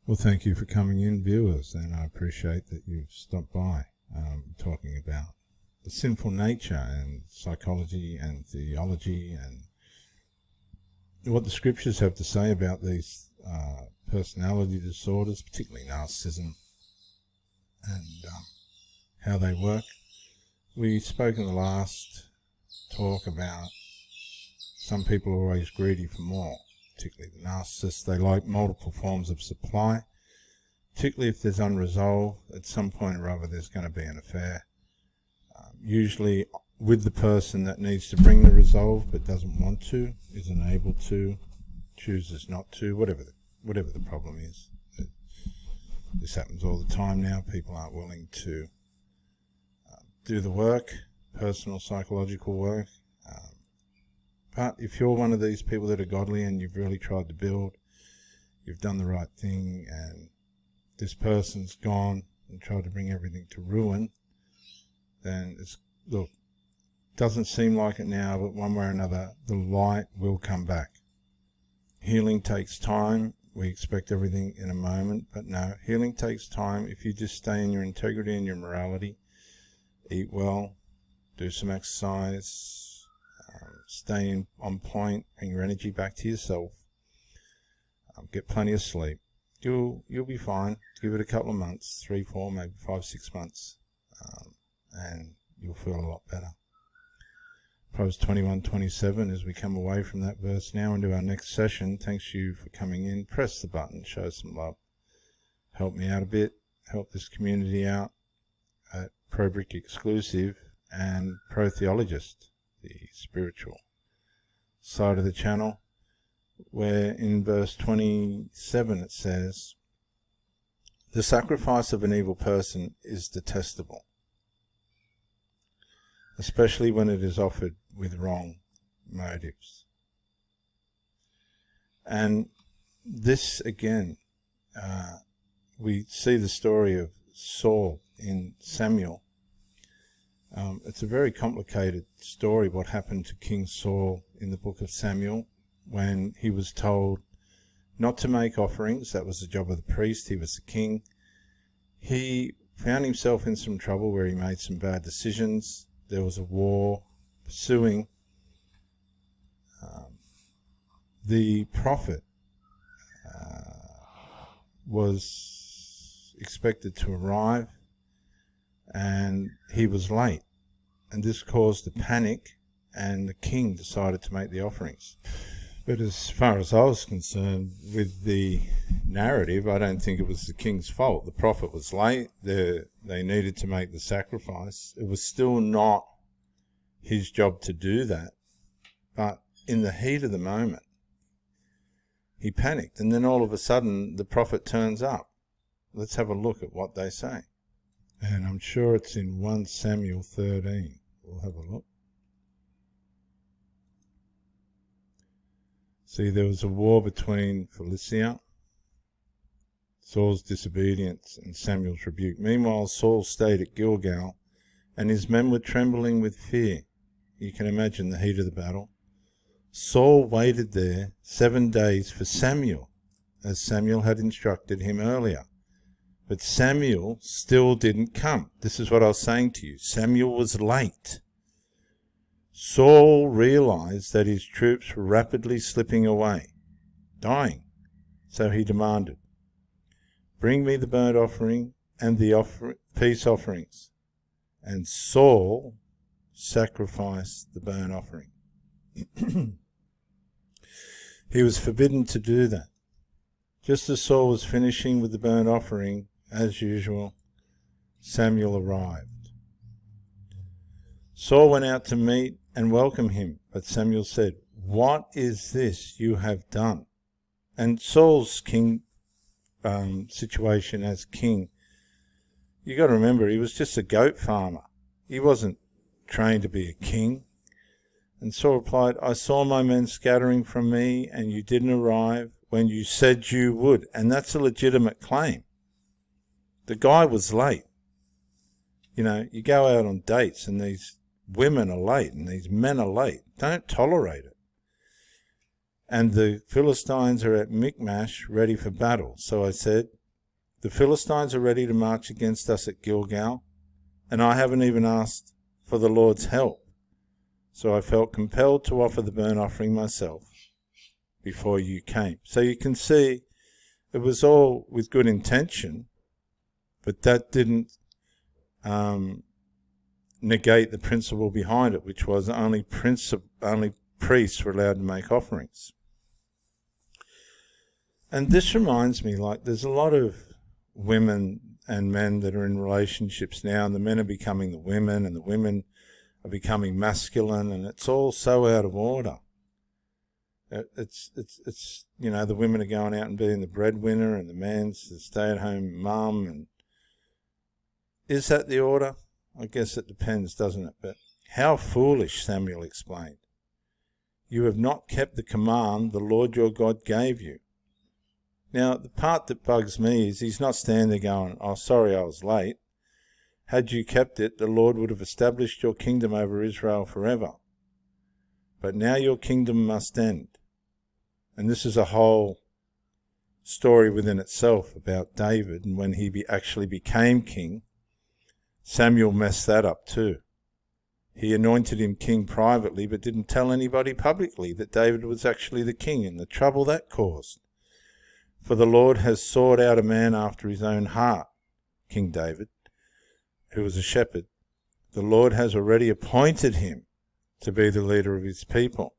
Well, thank you for coming in, viewers, and I appreciate that you've stopped by talking about the sinful nature and psychology and theology and what the scriptures have to say about these personality disorders, particularly narcissism, and how they work. We spoke in the last talk about some people are always greedy for more, particularly the narcissists. They like multiple forms of supply, particularly if there's unresolved. At some point or other there's going to be an affair, usually with the person that needs to bring the resolve but doesn't want to, isn't able to, chooses not to, whatever the problem is. This happens all the time now. People aren't willing to do the work, personal psychological work. But if you're one of these people that are godly and you've really tried to build, you've done the right thing, and this person's gone and tried to bring everything to ruin, then look, doesn't seem like it now, but one way or another, the light will come back. Healing takes time. We expect everything in a moment, but no, healing takes time. If you just stay in your integrity and your morality, eat well, do some exercise, stay on point, bring your energy back to yourself, get plenty of sleep, you'll be fine. Give it a couple of months, 3, 4, maybe 5, 6 months, and you'll feel a lot better. Proverbs 21:27, as we come away from that verse now into our next session. Thanks you for coming in. Press the button, show some love, help me out a bit, help this community out at ProBrick Exclusive and Pro Theologist, the spiritual side of the channel, where in verse 27 it says, "The sacrifice of an evil person is detestable, especially when it is offered with wrong motives." And this again, we see the story of Saul in Samuel. It's a very complicated story, what happened to King Saul in the book of Samuel, when he was told not to make offerings. That was the job of the priest. He was the king. He found himself in some trouble where he made some bad decisions. There was a war pursuing. The prophet was expected to arrive, and he was late, and this caused a panic, and the king decided to make the offerings. But as far as I was concerned with the narrative, I don't think it was the king's fault. The prophet was late. They needed to make the sacrifice. It was still not his job to do that. But in the heat of the moment, he panicked, and then all of a sudden the prophet turns up. Let's have a look at what they say. And I'm sure it's in 1 Samuel 13. We'll have a look. See, there was a war between Philistia, Saul's disobedience, and Samuel's rebuke. Meanwhile, Saul stayed at Gilgal, and his men were trembling with fear. You can imagine the heat of the battle. Saul waited there 7 days for Samuel, as Samuel had instructed him earlier. But Samuel still didn't come. This is what I was saying to you. Samuel was late. Saul realized that his troops were rapidly slipping away, dying. So he demanded, "Bring me the burnt offering and the peace offerings." And Saul sacrificed the burnt offering. He was forbidden to do that. Just as Saul was finishing with the burnt offering, as usual, Samuel arrived. Saul went out to meet and welcome him, but Samuel said, "What is this you have done?" And Saul's situation as king, you got to remember, he was just a goat farmer. He wasn't trained to be a king. And Saul replied, "I saw my men scattering from me, and you didn't arrive when you said you would." And that's a legitimate claim. The guy was late. You know, you go out on dates and these women are late and these men are late. Don't tolerate it. and the Philistines are at Michmash, ready for battle. So I said, the Philistines are ready to march against us at Gilgal, and I haven't even asked for the Lord's help. So I felt compelled to offer the burnt offering myself before you came. So you can see it was all with good intention, but that didn't negate the principle behind it, which was only priests were allowed to make offerings. And this reminds me, like, there's a lot of women and men that are in relationships now, and the men are becoming the women, and the women are becoming masculine, and it's all so out of order. It's you know, the women are going out and being the breadwinner, and the man's the stay-at-home mum. And is that the order? I guess it depends, doesn't it? But how foolish, Samuel explained. You have not kept the command the Lord your God gave you. Now, the part that bugs me is he's not standing there going, oh, sorry, I was late. Had you kept it, the Lord would have established your kingdom over Israel forever. But now your kingdom must end. And this is a whole story within itself about David, and when he actually became king, Samuel messed that up too. He anointed him king privately, but didn't tell anybody publicly that David was actually the king, and the trouble that caused. For the Lord has sought out a man after his own heart, King David, who was a shepherd. The Lord has already appointed him to be the leader of his people.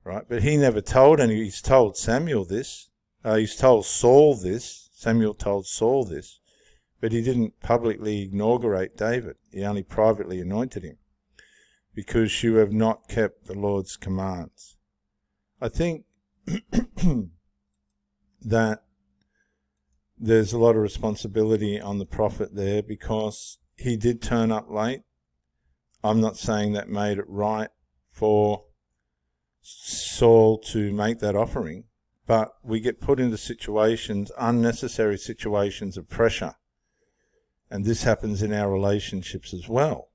Right? But he never told any. He's told Samuel this. He's told Saul this. Samuel told Saul this. But he didn't publicly inaugurate David. He only privately anointed him. Because you have not kept the Lord's commands. I think that there's a lot of responsibility on the prophet there, because he did turn up late. I'm not saying that made it right for Saul to make that offering, but we get put into situations, unnecessary situations of pressure. And this happens in our relationships as well,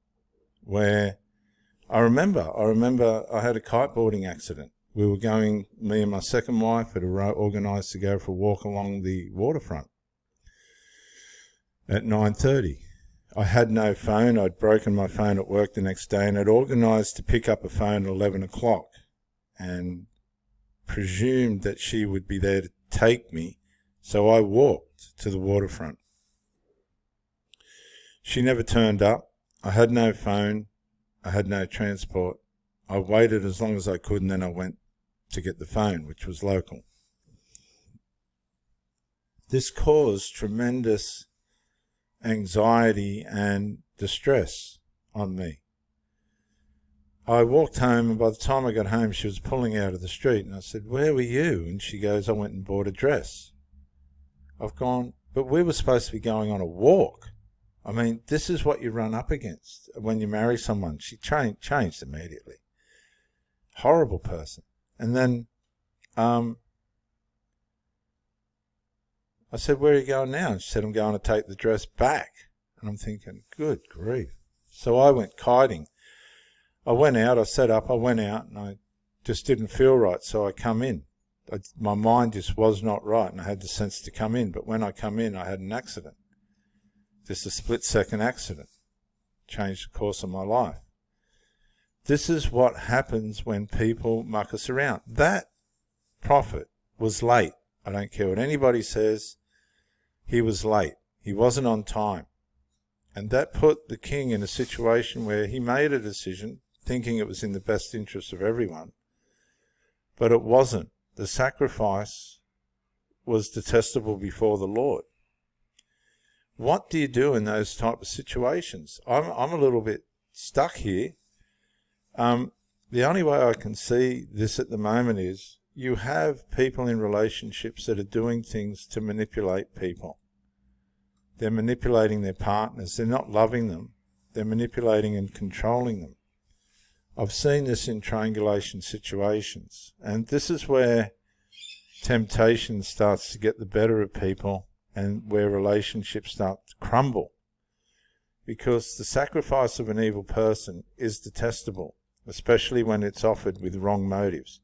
where I remember I had a kiteboarding accident. We were going, me and my second wife had organised to go for a walk along the waterfront at 9:30. I had no phone. I'd broken my phone at work the next day, and I'd organised to pick up a phone at 11 o'clock and presumed that she would be there to take me, so I walked to the waterfront. She never turned up. I had no phone. I had no transport. I waited as long as I could, and then I went to get the phone, which was local. This caused tremendous anxiety and distress on me. I walked home, and by the time I got home, she was pulling out of the street, and I said, "Where were you?" And she goes, "I went and bought a dress." I've gone, but we were supposed to be going on a walk. I mean, this is what you run up against when you marry someone. She changed immediately. Horrible person. And then I said, "Where are you going now?" And she said, "I'm going to take the dress back." And I'm thinking, good grief. So I went kiting. I went out, I set up, I went out, and I just didn't feel right, so I come in. My mind just was not right, and I had the sense to come in. But when I come in, I had an accident. Just a split-second accident. Changed the course of my life. This is what happens when people muck us around. That prophet was late. I don't care what anybody says. He was late. He wasn't on time. And that put the king in a situation where he made a decision thinking it was in the best interest of everyone. But it wasn't. The sacrifice was detestable before the Lord. What do you do in those type of situations? I'm a little bit stuck here. The only way I can see this at the moment is you have people in relationships that are doing things to manipulate people. They're manipulating their partners. They're not loving them. They're manipulating and controlling them. I've seen this in triangulation situations. And this is where temptation starts to get the better of people and where relationships start to crumble. Because the sacrifice of an evil person is detestable, especially when it's offered with wrong motives.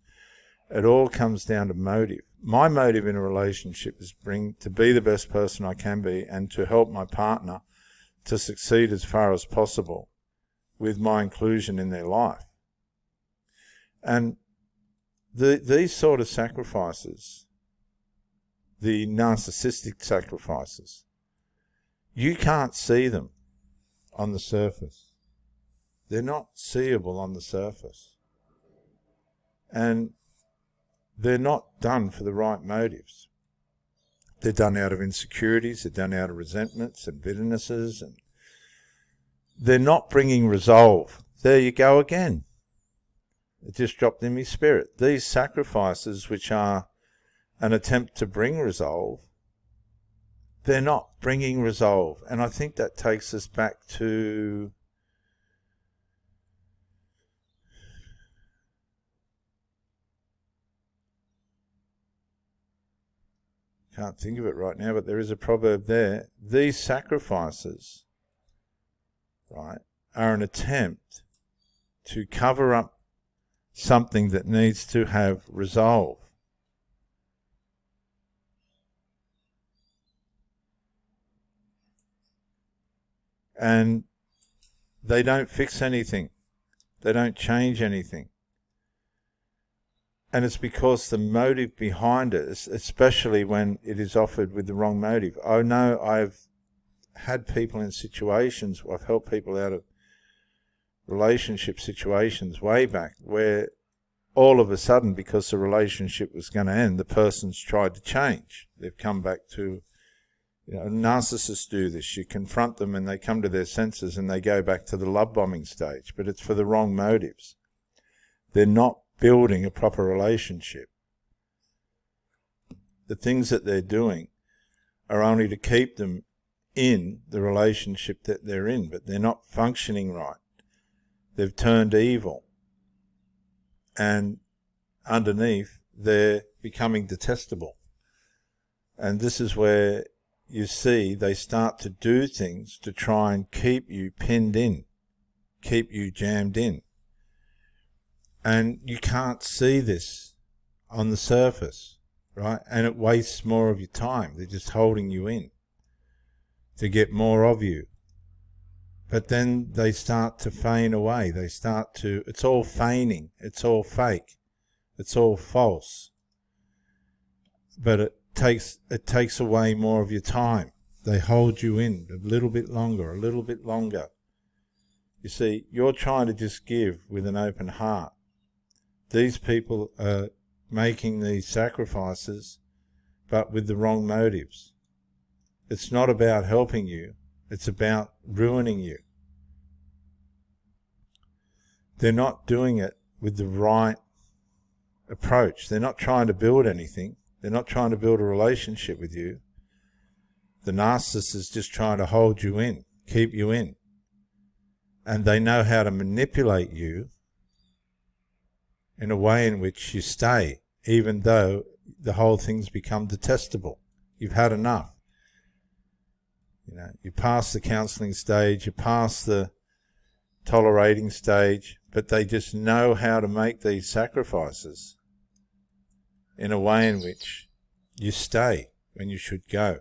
It all comes down to motive. My motive in a relationship is to be the best person I can be and to help my partner to succeed as far as possible with my inclusion in their life. And these sort of sacrifices, the narcissistic sacrifices, you can't see them on the surface. They're not seeable on the surface. And they're not done for the right motives. They're done out of insecurities, they're done out of resentments and bitternesses, and they're not bringing resolve. There you go again. It just dropped in my spirit. These sacrifices, which are an attempt to bring resolve, they're not bringing resolve. And I think that takes us back to can't think of it right now, but there is a proverb there. These sacrifices, right, are an attempt to cover up something that needs to have resolve. And they don't fix anything. They don't change anything. And it's because the motive behind it, especially when it is offered with the wrong motive. I know I've had people in situations, I've helped people out of relationship situations way back, where all of a sudden, because the relationship was going to end, the person's tried to change. They've come back to, narcissists do this. You confront them and they come to their senses and they go back to the love bombing stage, but it's for the wrong motives. They're not building a proper relationship. The things that they're doing are only to keep them in the relationship that they're in, but they're not functioning right. They've turned evil. And underneath, they're becoming detestable. And this is where you see they start to do things to try and keep you pinned in, keep you jammed in. And you can't see this on the surface, right? And it wastes more of your time. They're just holding you in to get more of you. But then they start to feign away. It's all feigning. It's all fake. It's all false. But it takes away more of your time. They hold you in a little bit longer, a little bit longer. You see, you're trying to just give with an open heart. These people are making these sacrifices, but with the wrong motives. It's not about helping you. It's about ruining you. They're not doing it with the right approach. They're not trying to build anything. They're not trying to build a relationship with you. The narcissist is just trying to hold you in, keep you in. And they know how to manipulate you in a way in which you stay, even though the whole thing's become detestable. You've had enough. You pass the counselling stage, you pass the tolerating stage, but they just know how to make these sacrifices in a way in which you stay when you should go.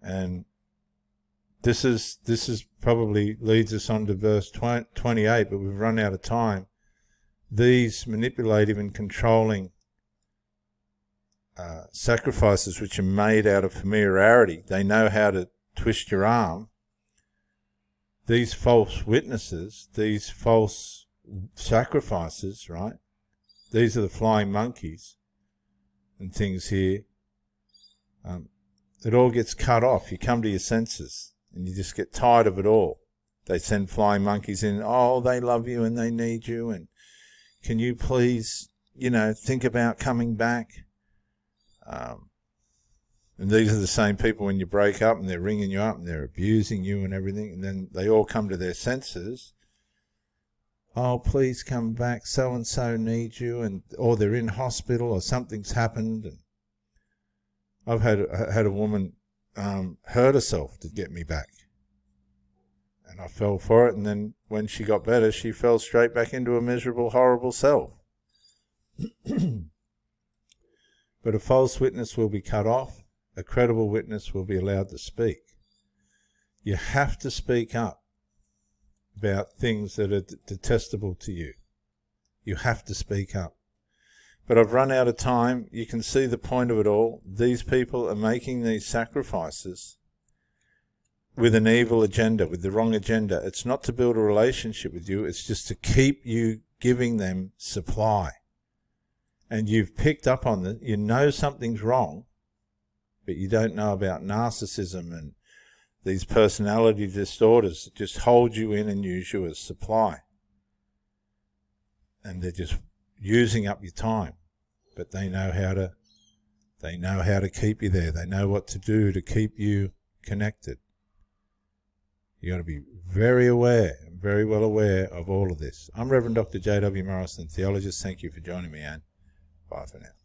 And this is probably leads us on to verse 28, but we've run out of time. These manipulative and controlling sacrifices, which are made out of familiarity, they know how to twist your arm. These false witnesses, these false sacrifices, right? These are the flying monkeys and things here. It all gets cut off. You come to your senses and you just get tired of it all. They send flying monkeys in. Oh, they love you and they need you, and can you please, think about coming back? And these are the same people when you break up and they're ringing you up and they're abusing you and everything, and then they all come to their senses. Oh, please come back, so-and-so needs you, or they're in hospital or something's happened. And I've had a woman hurt herself to get me back. And I fell for it, and then when she got better, she fell straight back into a miserable, horrible self. But a false witness will be cut off. A credible witness will be allowed to speak. You have to speak up about things that are detestable to you. You have to speak up. But I've run out of time. You can see the point of it all. These people are making these sacrifices with an evil agenda, with the wrong agenda. It's not to build a relationship with you. It's just to keep you giving them supply. And you've picked up on it. You know something's wrong, but you don't know about narcissism and these personality disorders that just hold you in and use you as supply. And they're just using up your time. But they know how to keep you there. They know what to do to keep you connected. You got to be very aware, very well aware of all of this. I'm Reverend Dr. J.W. Morrison, theologist. Thank you for joining me, Anne. Bye for now.